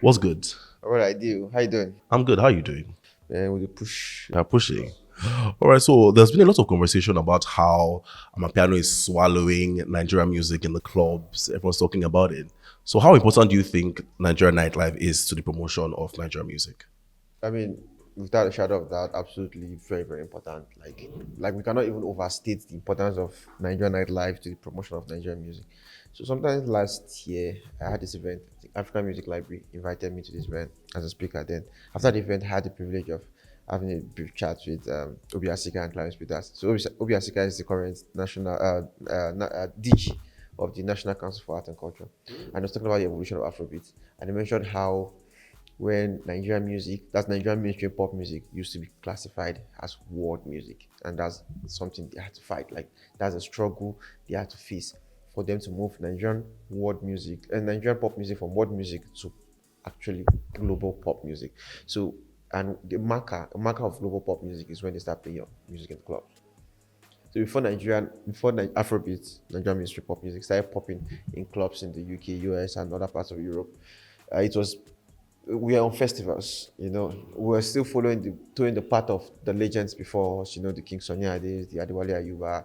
What's good? What I do? How you doing? I'm good. How are you doing? Man, with the push. Pushing. All right. So there's been a lot of conversation about how Amapiano is swallowing Nigerian music in the clubs. Everyone's talking about it. So how important do you think Nigerian nightlife is to the promotion of Nigerian music? I mean, without a shadow of doubt, absolutely very, very important. Like we cannot even overstate the importance of Nigerian nightlife to the promotion of Nigerian music. So sometimes last year I had this event. The African Music Library invited me to this event as a speaker. Then after the event, I had the privilege of having a brief chat with Obi Asika and Clarence Peters. So Obi Asika is the current national DG of the National Council for Art and Culture, and I was talking about the evolution of Afrobeats, and he mentioned how when Nigerian music, that's Nigerian mainstream pop music, used to be classified as world music, and that's something they had to fight. Like that's a struggle they had to face for them to move Nigerian world music and Nigerian pop music from world music to actually global pop music. So, and a marker of global pop music is when they start playing your music in clubs. So before Afrobeats, Nigerian mainstream pop music started popping in clubs in the UK, US, and other parts of Europe, it was we are on festivals, we're still doing the path of the legends before us, the King Sonia Ades, the Adewale Ayuba,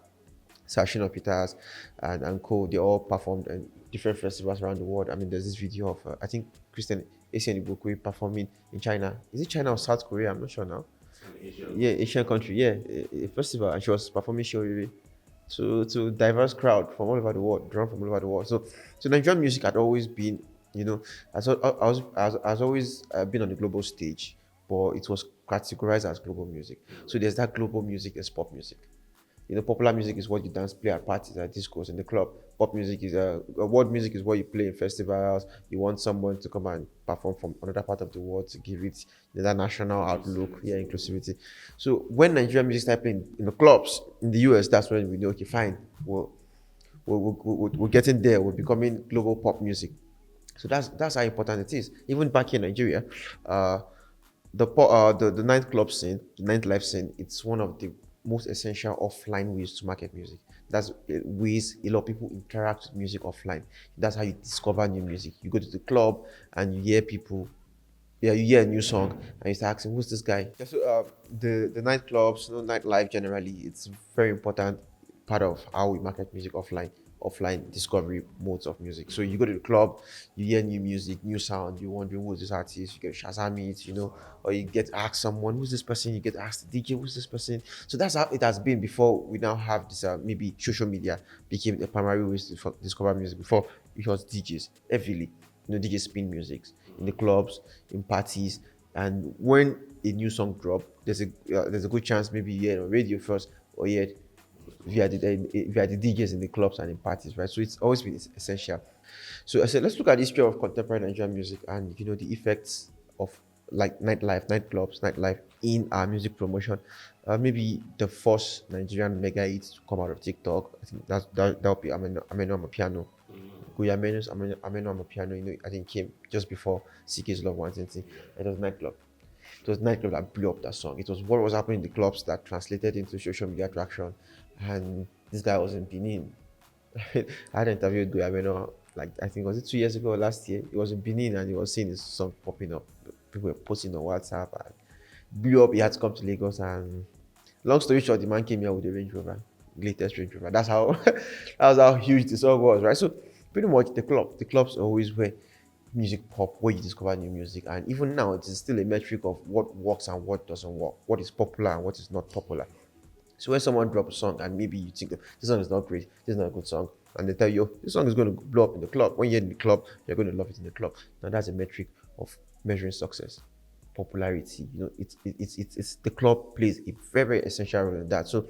Sashino Peters, and co. They all performed in different festivals around the world. I mean, there's this video of, I think, Christian Asian Ibukwe performing in China. Is it China or South Korea? I'm not sure now. Yeah, Asian country, yeah, a festival, and she was performing Shioriri to diverse crowd from all over the world, drawn from all over the world. So Nigerian music had always been, has always been on the global stage, but it was categorized as global music. So there's that global music, there's pop music. Popular music is what you dance, play at parties, at discos, in the club. Pop music is world music is what you play in festivals. You want someone to come and perform from another part of the world to give it that national outlook, yeah, inclusivity. So when Nigerian music started playing in the clubs in the US, that's when we know, okay, fine, we're getting there. We're becoming global pop music. So that's how important it is. Even back in Nigeria, uh, the nightclub scene, the nightlife scene, it's one of the most essential offline ways to market music. That's ways a lot of people interact with music offline. That's how you discover new music. You go to the club and you hear people, yeah, you hear a new song and you start asking, who's this guy? Yeah, so the nightclubs, nightlife generally, it's very important part of how we market music offline discovery modes of music. So you go to the club, you hear new music, new sound, you're wondering who's this artist, you get Shazam it, or you get asked someone, who's this person, you get asked the DJ, who's this person. So that's how it has been before we now have this, maybe social media became the primary way to discover music. Before it was DJs heavily, DJs spin music in the clubs, in parties, and when a new song drop, there's a good chance maybe you hear it on radio first, or you hear it via the DJs in the clubs and in parties, right? So it's always been essential. So I said, let's look at the history of contemporary Nigerian music and the effects of like nightlife, nightclubs, nightlife in our music promotion. Maybe the first Nigerian mega hit to come out of TikTok. I think that'll be Ameno on Piano. Kuya Amenu's Ameno on Piano. I think came just before CK's Love 120. It was nightclub. It was nightclub that blew up that song. It was what was happening in the clubs that translated into social media attraction. And this guy was in Benin. I had an interview with Guiameno, like I think was it 2 years ago or last year. He was in Benin and he was seeing his song popping up. People were posting on WhatsApp and blew up. He had to come to Lagos, and long story short, the man came here with a Range Rover, latest Range Rover. That's how that was how huge the song was, right? So pretty much the clubs are always where music pop, where you discover new music, and even now it is still a metric of what works and what doesn't work, what is popular and what is not popular. So when someone drops a song and maybe you think this song is not great, this is not a good song, and they tell you, "Oh, this song is going to blow up in the club." When you're in the club, you're going to love it in the club. Now that's a metric of measuring success, popularity. It's the club plays a very, very essential role in that. So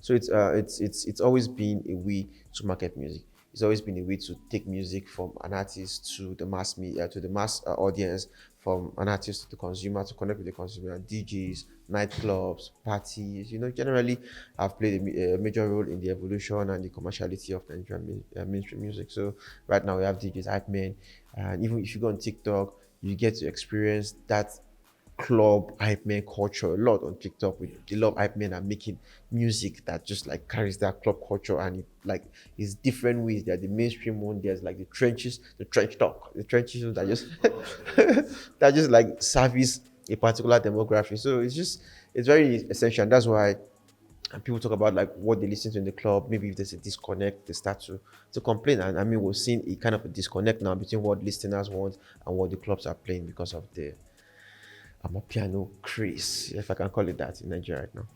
it's always been a way to market music. It's always been a way to take music from an artist to the mass media, to the mass audience, from an artist to the consumer, to connect with the consumer. DJs, nightclubs, parties, generally have played a major role in the evolution and the commerciality of Nigerian mainstream music. So right now we have DJs, hype men, and even if you go on TikTok, you get to experience that club hype man culture a lot on TikTok. With a lot of hype men are making music that just like carries that club culture, and it like is different ways. There are the mainstream one. There's like the trenches, the trench talk, the trenches that just that just like service a particular demographic. So it's very essential. And that's why people talk about like what they listen to in the club. Maybe if there's a disconnect, they start to complain. And I mean, we're seeing a kind of a disconnect now between what listeners want and what the clubs are playing because of the piano craze, if I can call it that, in Nigeria right now.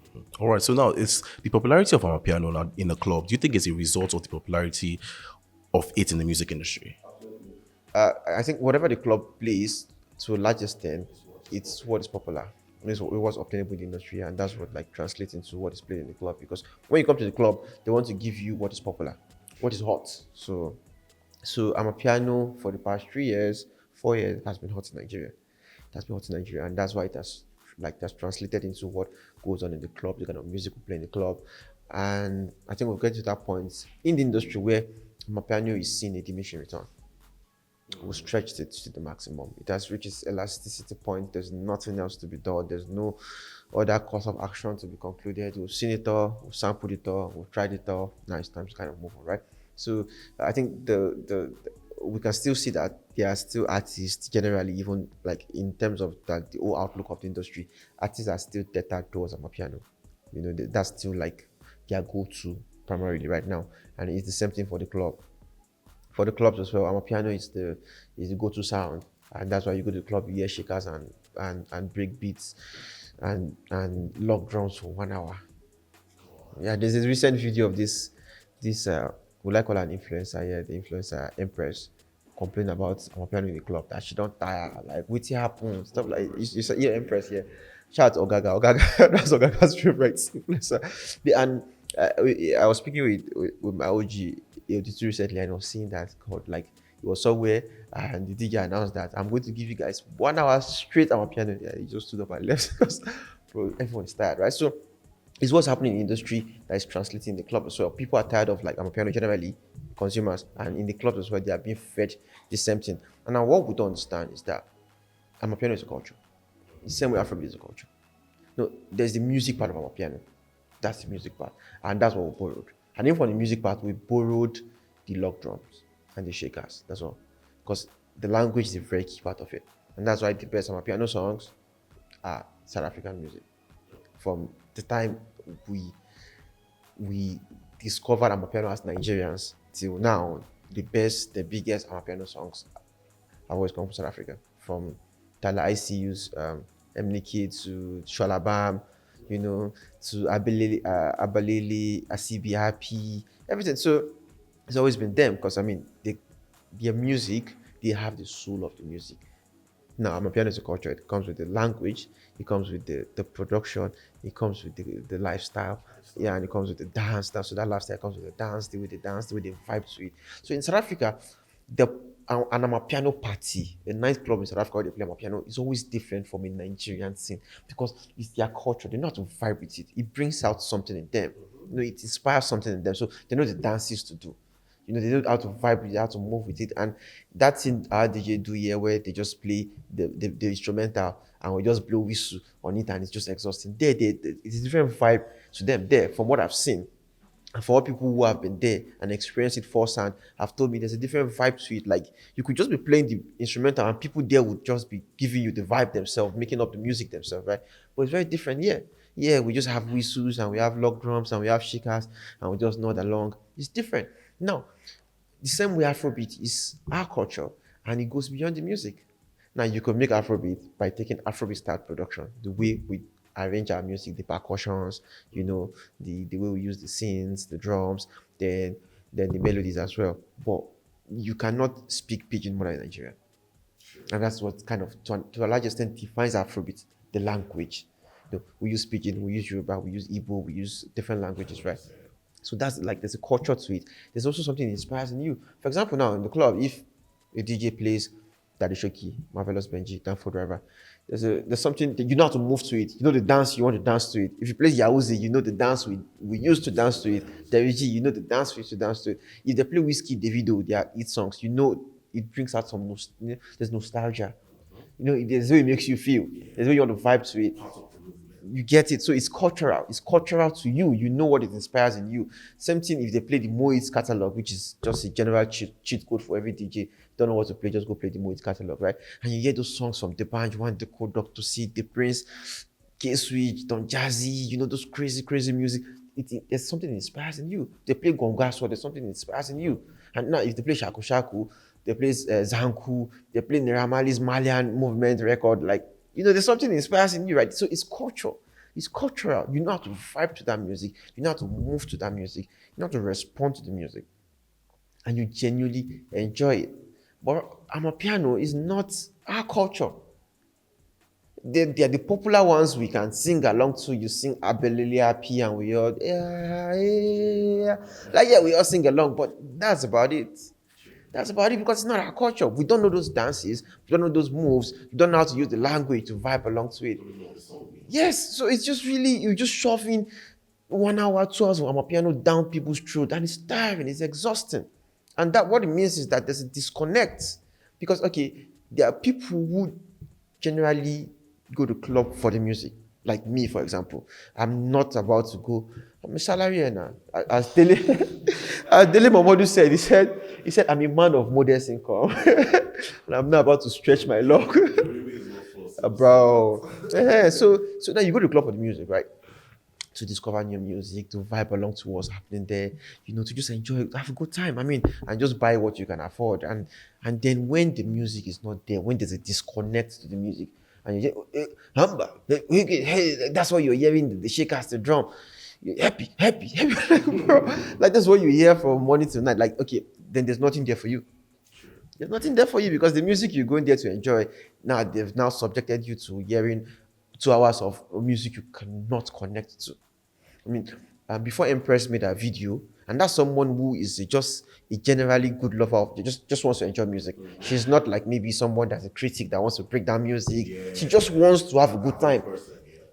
All right. So now it's the popularity of our piano now in the club. Do you think it's a result of the popularity of it in the music industry? I think whatever the club plays, to a large extent, it's what is popular. It's what's obtainable in the industry, and that's what like translates into what is played in the club. Because when you come to the club, they want to give you what is popular, what is hot. So I'm a piano for the past 3 years, 4 years has been hot in Nigeria. That's been hot in Nigeria, and that's why it has like that's translated into what goes on in the club, the kind of music we play in the club. And I think we'll get to that point in the industry where my piano is seeing a diminishing return. We stretched it to the maximum. It has reached its elasticity point. There's nothing else to be done. There's no other course of action to be concluded. We've seen it all, we've sampled it all, we've tried it all. Now it's time to kind of move on, right? So I think the we can still see that there are still artists generally, even like in terms of that the whole outlook of the industry, artists are still tethered towards amapiano. That's still like their go-to primarily right now, and it's the same thing for the club. For the clubs as well, amapiano is the go-to sound, and that's why you go to the club, you hear shakers and break beats and lock drums for 1 hour. Yeah, there's this recent video of this would I call her an influencer? Yeah, the influencer Empress complain about amapiano in the club that she don't tire, like what happen, stuff like you say, yeah, Empress, yeah. Shout out Ogaga, that's Ogaga's favorite influencer. And I was speaking with my OG AOT2 recently, and I was seeing that God, like it was somewhere, and the DJ announced that I'm going to give you guys 1 hour straight on my piano. Yeah, he just stood up and left because bro, everyone is tired, right? So it's what's happening in the industry that is translating in the club as well. People are tired of like amapiano generally, consumers, and in the clubs as well, they are being fed the same thing. And now what we don't understand is that amapiano is a culture. The same way Afrobeat is a culture. No, there's the music part of our piano. That's the music part. And that's what we borrowed. And even from the music part, we borrowed the lock drums and the shakers. That's all. Because the language is a very key part of it. And that's why the best of our piano songs are South African music. From the time we discovered amapiano as Nigerians till now, the best, the biggest amapiano songs have always come from South Africa. From Tala ICU's Mniki to Shalabam, to Abalili, Asibi Happy, everything. So it's always been them because I mean, their music, they have the soul of the music. Now, amapiano is a culture. It comes with the language, it comes with the production, it comes with the lifestyle, yeah, and it comes with the dance. So that lifestyle comes with the dance, the way they dance, the way they vibe to it. So in South Africa, an amapiano party, a nightclub in South Africa where they play amapiano is always different from a Nigerian scene because it's their culture. They know how to vibe with it. It brings out something in them. It inspires something in them. So they know the dances to do. They know how to vibe with it, how to move with it. And that's in our DJ do here where they just play the instrumental and we just blow whistle on it and it's just exhausting. It's a different vibe to them there from what I've seen. And for all people who have been there and experienced it firsthand, have told me there's a different vibe to it. Like you could just be playing the instrumental and people there would just be giving you the vibe themselves, making up the music themselves, right? But it's very different here. Yeah, we just have whistles and we have lock drums and we have shakers and we just nod along. It's different. Now, the same way Afrobeat is our culture and it goes beyond the music. Now, you can make Afrobeat by taking Afrobeat style production, the way we arrange our music, the percussions, the way we use the synths, the drums, then the melodies as well. But you cannot speak pidgin more than Nigeria. And that's what kind of, to a large extent, defines Afrobeat, the language. We use pidgin, we use Yoruba, we use Igbo, we use different languages, right? So that's like, there's a culture to it. There's also something that inspires in you. For example, now in the club, if a DJ plays Daddy Shoki, Marvelous Benji, Danfo Driver, there's something that you know how to move to it. You know the dance you want to dance to it. If you play Yahoozy, you know the dance we used to dance to it. Derry G, you know the dance we used to dance to it. If they play Whiskey, Davido, their hit songs, it brings out there's nostalgia. There's the way it makes you feel. There's the way you want to vibe to it. You get it. So it's cultural. It's cultural to you. You know what it inspires in you. Same thing if they play the Moits catalog, which is just a general cheat code for every DJ. Don't know what to play, just go play the Moits catalog, right? And you hear those songs from the band, you want the Code Doctor C, the Prince, K Switch, Don Jazzy, those crazy, crazy music. There's something that inspires in you. They play Gonga, so there's something that inspires in you. And now if they play Shaku Shaku, they play Zanku, they play Neramali's Malian movement record, there's something that inspires in you, right? So it's culture. It's cultural. You know how to vibe to that music. You know how to move to that music. You know how to respond to the music. And you genuinely enjoy it. But Amapiano is not our culture. They are the popular ones we can sing along to. You sing Abelele Happy and we all, yeah. We all sing along, but that's about it. That's about it because it's not our culture. We don't know those dances. We don't know those moves. We don't know how to use the language to vibe along to it. Yes, so it's just really, you're just shoving 1 hour, 2 hours of Amapiano down people's throat, and it's tiring, it's exhausting. And that what it means is that there's a disconnect. Because, okay, there are people who generally go to club for the music. Like me, for example. I'm not about to go. I'm a salary earner. As Dele Momodu said, he said, I'm a man of modest income. And I'm not about to stretch my luck. Bro. Yeah, so now you go to club for the music, right? To discover new music, to vibe along to what's happening there, to just enjoy it, have a good time. And just buy what you can afford. And then when the music is not there, when there's a disconnect to the music, and you say, Hamba, hey, that's what you're hearing, the shakers, the drum. You're happy. Bro. That's what you hear from morning to night. Okay, then there's nothing there for you. There's nothing there for you because the music you're going there to enjoy, now they've now subjected you to hearing 2 hours of music you cannot connect to. Before Empress made a video, and that's someone who is just a generally good lover of, just wants to enjoy music. She's not like maybe someone that's a critic that wants to break down music. Yeah. She just wants to have a good time.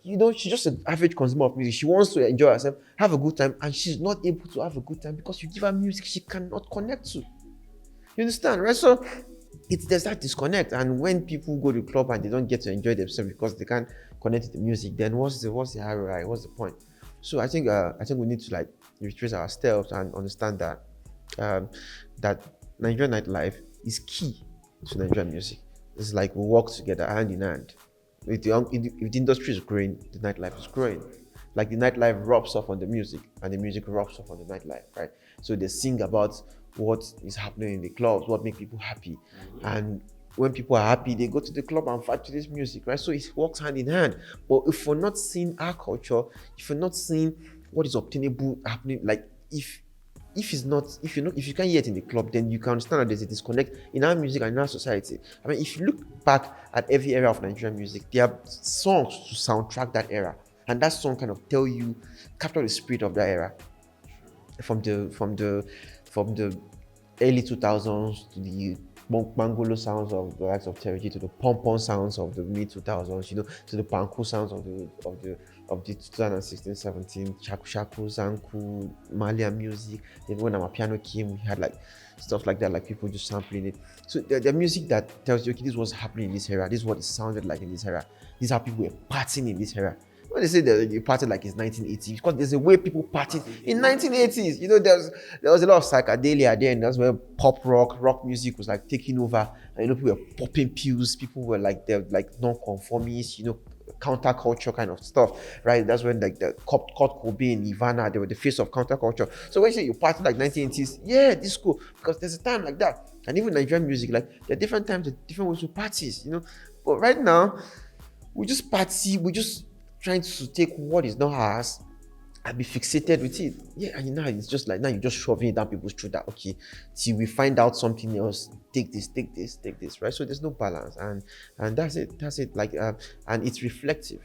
She's just an average consumer of music. She wants to enjoy herself, have a good time, and she's not able to have a good time because you give her music she cannot connect to. You understand, right? So there's that disconnect, and when people go to the club and they don't get to enjoy themselves because they can't connect to the music, then what's the ROI? What's the point? So I think we need to retrace ourselves and understand that that Nigerian nightlife is key to Nigerian music. It's like we work together hand in hand. If the industry is growing, the nightlife is growing. Like the nightlife rubs off on the music, and the music rubs off on the nightlife, right? So they sing about what is happening in the clubs, what makes people happy, and when people are happy, they go to the club and fight to this music, right? So it works hand in hand. But if we're not seeing our culture, if you're not seeing what is obtainable happening, if you can't hear it in the club, then you can understand that there's a disconnect in our music and in our society. If you look back at every era of Nigerian music, there are songs to soundtrack that era, and that song kind of capture the spirit of that era, from the early 2000s to the Mangolo sounds of the likes of Terry, to the pom-pom sounds of the mid 2000s, to the Panku sounds of the 2016-17, Shaku Shaku, Zanku, Malian music. Then when Amapiano came, we had stuff like that, like people just sampling it. So the music that tells you, okay, this is what's happening in this era, this is what it sounded like in this era, this is how people were partying in this era. When they say that you party like it's 1980s, because there's a way people partied in 1980s. There was a lot of psychedelia there, and that's where pop rock music was taking over. And people were popping pills. People were they're non-conformists, counterculture kind of stuff, right? That's when the Kurt Cobain, Nirvana, they were the face of counterculture. So when you say you party like 1980s, yeah, disco, because there's a time like that. And even Nigerian music, there are different times, there are different ways to parties, But right now, we just party, we just trying to take what is not ours and be fixated with it. Yeah, and now it's just now you're just shoving it down people's throat that, okay, till we find out something else, take this, right? So there's no balance, and that's it. And it's reflective.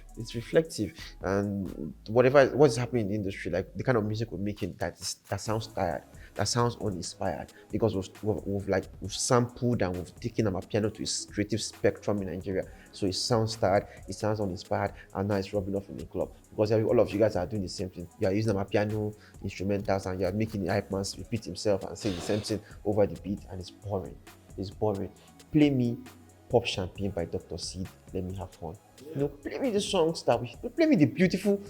And what is happening in the industry, the kind of music we're making that sounds tired, that sounds uninspired, because we've sampled and we've taken Amapiano to its creative spectrum in Nigeria. So it sounds tired, it sounds uninspired, and now it's rubbing off in the club. Because all of you guys are doing the same thing. You are using Amapiano instrumentals and you are making the hype man repeat himself and say the same thing over the beat, and it's boring. Play me Pop Champagne by Dr. Seed, Let Me Have Fun. Play me the songs that play me the beautiful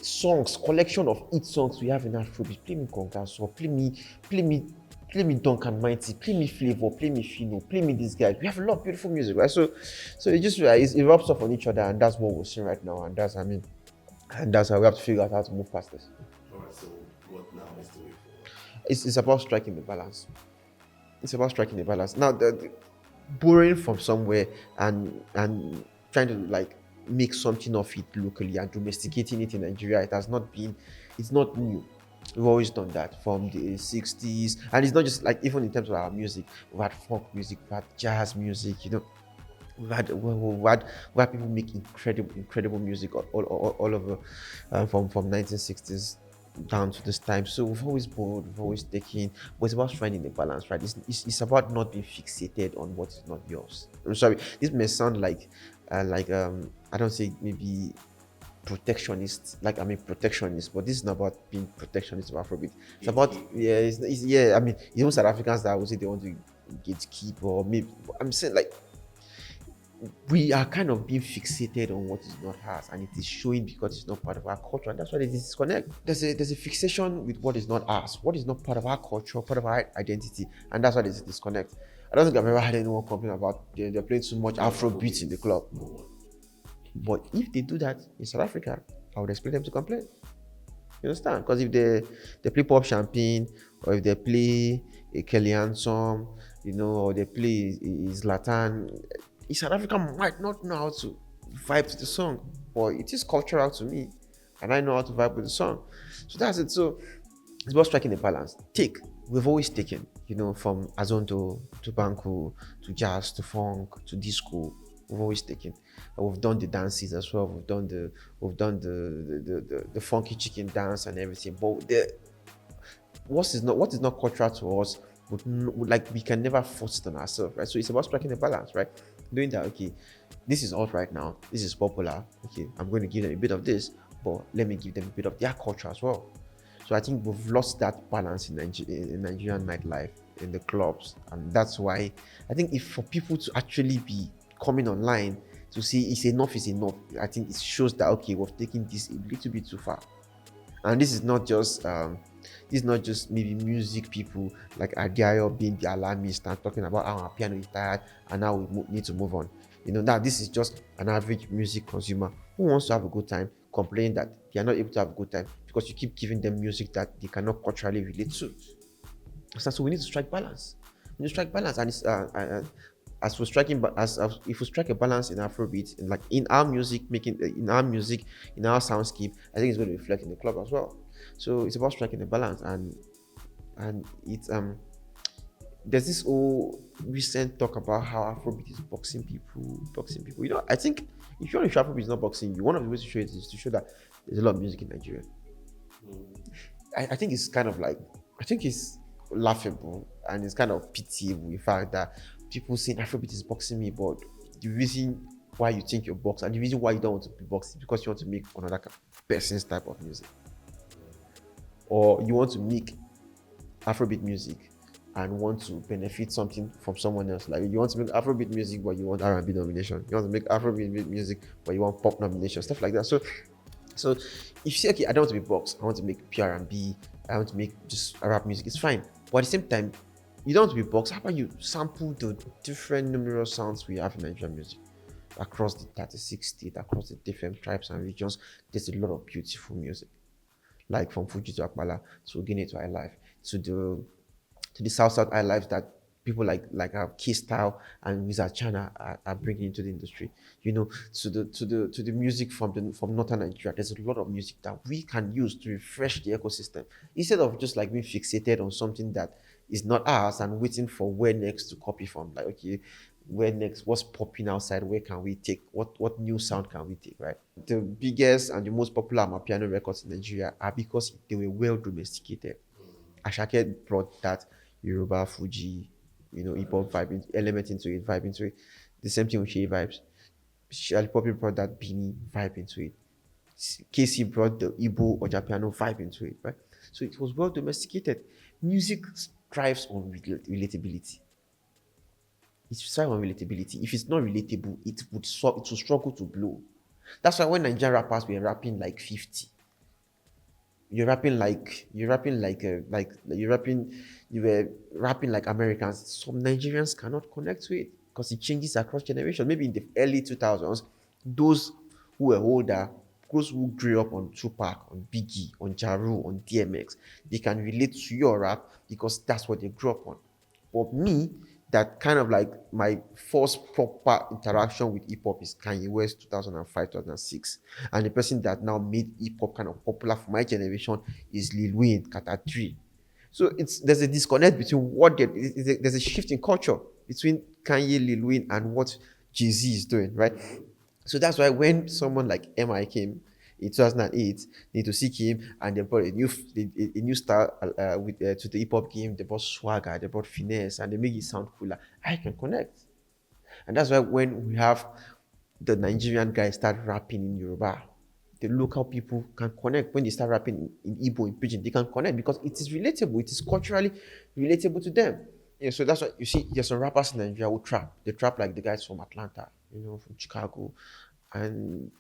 songs, collection of hit songs we have in Afrobeat. Play me Congas, or play me, play me Duncan Mighty, play me Flavor, play me Fino, play me this guy. We have a lot of beautiful music, right? So it just it rubs off on each other, and that's what we're seeing right now, and that's how we have to figure out how to move past this. All right, so what now is the way forward? It's about striking the balance. It's about striking the balance. Now, borrowing from somewhere and trying to like make something of it locally and domesticating it in Nigeria, it's not new. We've always done that from the 60s, and it's not just like even in terms of our music. We've had folk music, we've had jazz music, we've had people make incredible music all over, from 1960s down to this time. So we've always borrowed, we've always taken, but it's about finding the balance, right? It's about not being fixated on what is not yours. I'm sorry, this may sound like I don't say maybe protectionist, like I'm a protectionist, but this is not about being protectionist of Afrobeat. It's about yeah. I mean, even South Africans that would say they want to gatekeep, or maybe I'm saying like we are kind of being fixated on what is not ours, and it is showing because it's not part of our culture, and that's why there's a disconnect. There's a fixation with what is not ours, what is not part of our culture, part of our identity, and that's why there's a disconnect. I don't think I've ever had anyone complain about they're playing too much Afrobeats in the club. But if they do that in South Africa, I would expect them to complain. You understand? Because if they play Pop Champagne, or if they play a Kellyanne song, or they play Zlatan, a South African might not know how to vibe to the song, but it is cultural to me, and I know how to vibe with the song. So that's it. So it's about striking a balance. We've always taken, from Azondo to Banku to jazz to funk to disco. We've always taken. And we've done the dances as well. We've done the funky chicken dance and everything. But what is not cultural to us like we can never force it on ourselves, right? So it's about striking a balance, right? Doing that, okay, this is out right now, this is popular, okay, I'm going to give them a bit of this, but let me give them a bit of their culture as well. So I think we've lost that balance in Nigerian nightlife, in the clubs, and that's why I think if for people to actually be coming online to see it's enough is enough, I think it shows that okay, we've taken this a little bit too far. And this is not just maybe music people like Adeayo being the alarmist and talking about how our piano is tired and now we need to move on. Now this is just an average music consumer who wants to have a good time, complaining that they are not able to have a good time because you keep giving them music that they cannot culturally relate to. So we need to strike balance. We need to strike balance, and it's as we're striking, as if we strike a balance in Afrobeat, in our music making, in our music, in our soundscape, I think it's going to reflect in the club as well. So it's about striking a balance, and it's there's this whole recent talk about how Afrobeat is boxing people. I think if you want to show Afrobeat is not boxing you, one of the ways to show it is to show that there's a lot of music in Nigeria. I think it's kind of like, I think it's laughable and it's kind of pitiable, in fact, that people saying Afrobeat is boxing me, but the reason why you think you're boxing and the reason why you don't want to be boxing is because you want to make another person's type of music, or you want to make Afrobeat music and want to benefit something from someone else. Like you want to make Afrobeat music but you want R&B nomination, you want to make Afrobeat music but you want pop nomination, stuff like that. So if you say, okay, I don't want to be boxed, I want to make pure R&B, I want to make just rap music, it's fine. But at the same time, you don't want to be boxed. How about you sample the different numerous sounds we have in Nigerian music across the 36 states, across the different tribes and regions? There's a lot of beautiful music, like from Fuji to Akbala to Guinea to HighLife to the South HighLife that people like Key Style and Wizard China are bringing into the industry. To the music from northern Nigeria. There's a lot of music that we can use to refresh the ecosystem instead of just like being fixated on something that is not ours and waiting for where next to copy from. Like, okay, where next? What's popping outside? Where can we take? What new sound can we take? Right. The biggest and the most popular Amapiano records in Nigeria are because they were well domesticated. Ashake brought that Yoruba Fuji, hip hop vibe element into it, vibe into it. The same thing with Shea vibes. Shali Poppy brought that Beanie vibe into it. KC brought the Igbo or Japiano vibe into it, right? So it was well domesticated. Music thrives on relatability. It's thrive on relatability. If it's not relatable, it will struggle to blow. That's why when Nigerian rappers were rapping like 50, you were rapping like Americans. Some Nigerians cannot connect to it because it changes across generation. Maybe in the early 2000s, those who were older, those who grew up on Tupac, on Biggie, on Jaru, on DMX, they can relate to your rap because that's what they grew up on. But me, that kind of like my first proper interaction with hip hop is Kanye West 2005, 2006. And the person that now made hip hop kind of popular for my generation is Lil Wayne, Kata 3. So there's a disconnect between there's a shift in culture between Kanye, Lil Wayne, and what Jay-Z is doing, right? So that's why when someone like MI came in 2008, they need to seek him, and they brought a new style to the hip hop game. They brought swagger, they brought finesse, and they make it sound cooler. I can connect, and that's why when we have the Nigerian guys start rapping in Yoruba, the local people can connect. When they start rapping in Igbo, in Pidgin, they can connect because it is relatable. It is culturally relatable to them. Yeah, so that's why you see there's some rappers in Nigeria who trap. They trap like the guys from Atlanta, from Chicago, and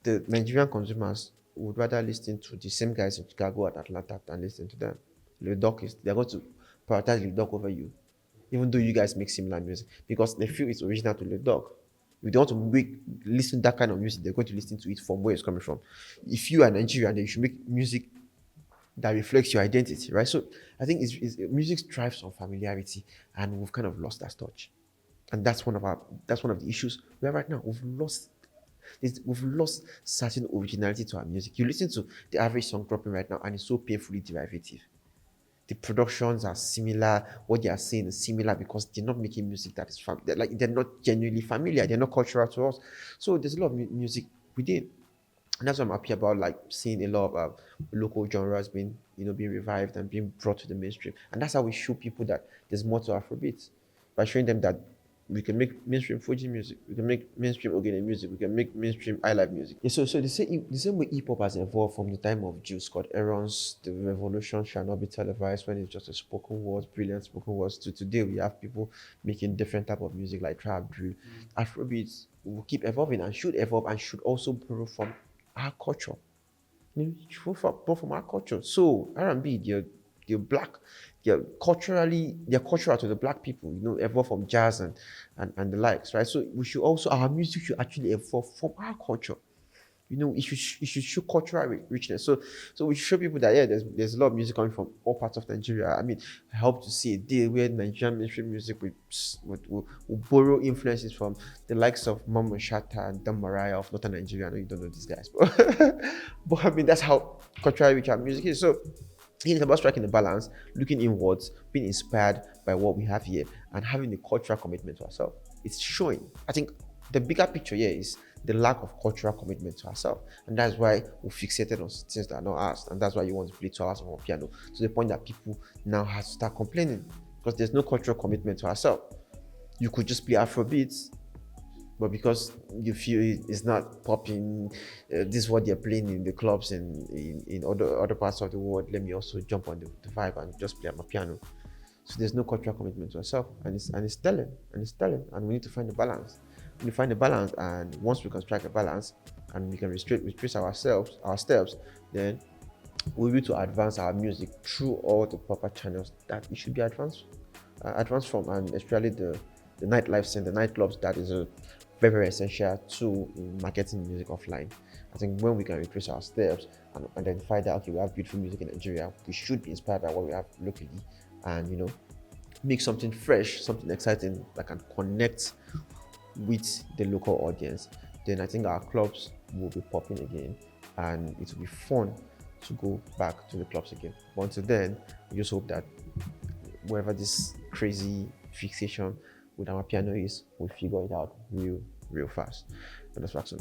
the Nigerian consumers would rather listen to the same guys in Chicago and Atlanta than listen to them. They're going to prioritize Lil Durk over you, even though you guys make similar music, because they feel it's original to Lil Durk. If they want to listen to that kind of music, they're going to listen to it from where it's coming from. If you are Nigerian, then you should make music that reflects your identity, right? So I think music strives on familiarity, and we've kind of lost that touch, and that's one of the issues we have right now. We've lost certain originality to our music. You listen to the average song dropping right now, and it's so painfully derivative. The productions are similar. What they are saying is similar because they're not making music that is they're not genuinely familiar. They're not cultural to us. So there's a lot of music within, and that's what I'm happy about. Like seeing a lot of local genres being revived and being brought to the mainstream. And that's how we show people that there's more to Afrobeats, by showing them that we can make mainstream Fuji music, we can make mainstream Ogene music, we can make mainstream I Live music. Yeah, so the same way hip hop has evolved from the time of Jill Scott Aaron's The Revolution Shall Not Be Televised, when it's just a spoken words, brilliant spoken words, to today we have people making different type of music like trap, drill. Afrobeats will keep evolving and should evolve and should also borrow from our culture. Borrow from our culture. So R&B, they're black, they're cultural to the black people, evolve from jazz and the likes, right? So our music should actually evolve from our culture. It should show cultural richness. So we should show people that, yeah, there's a lot of music coming from all parts of Nigeria. I mean, I hope to see a day where Nigerian mainstream music will borrow influences from the likes of Mama Shatta and Dan Mariah of Northern Nigeria. I know you don't know these guys, but I mean, that's how culturally rich our music is. So it's about striking a balance, looking inwards, being inspired by what we have here, and having a cultural commitment to ourselves. It's showing. I think the bigger picture here is the lack of cultural commitment to ourselves, and that's why we fixated on things that are not ours, and that's why you want to play 2 hours on piano, to the point that people now have to start complaining because there's no cultural commitment to ourselves. You could just play Afrobeats, but because you feel it's not popping, this is what they're playing in the clubs and in other parts of the world, let me also jump on the vibe and just play my piano. So there's no cultural commitment to ourselves, and it's telling, and we need to find the balance. We find the balance, and once we can strike a balance and we can retrace our steps, then we'll be able to advance our music through all the proper channels that it should be advanced from, and especially the nightlife scene, the nightclubs. That is a very, very essential tool in marketing music offline. I think when we can retrace our steps and identify that, okay, we have beautiful music in Nigeria, we should be inspired by what we have locally, and make something fresh, something exciting that can connect with the local audience. Then I think our clubs will be popping again, and it will be fun to go back to the clubs again. But until then, we just hope that wherever this crazy fixation with our piano is, we'll figure it out real fast. And that's what's on.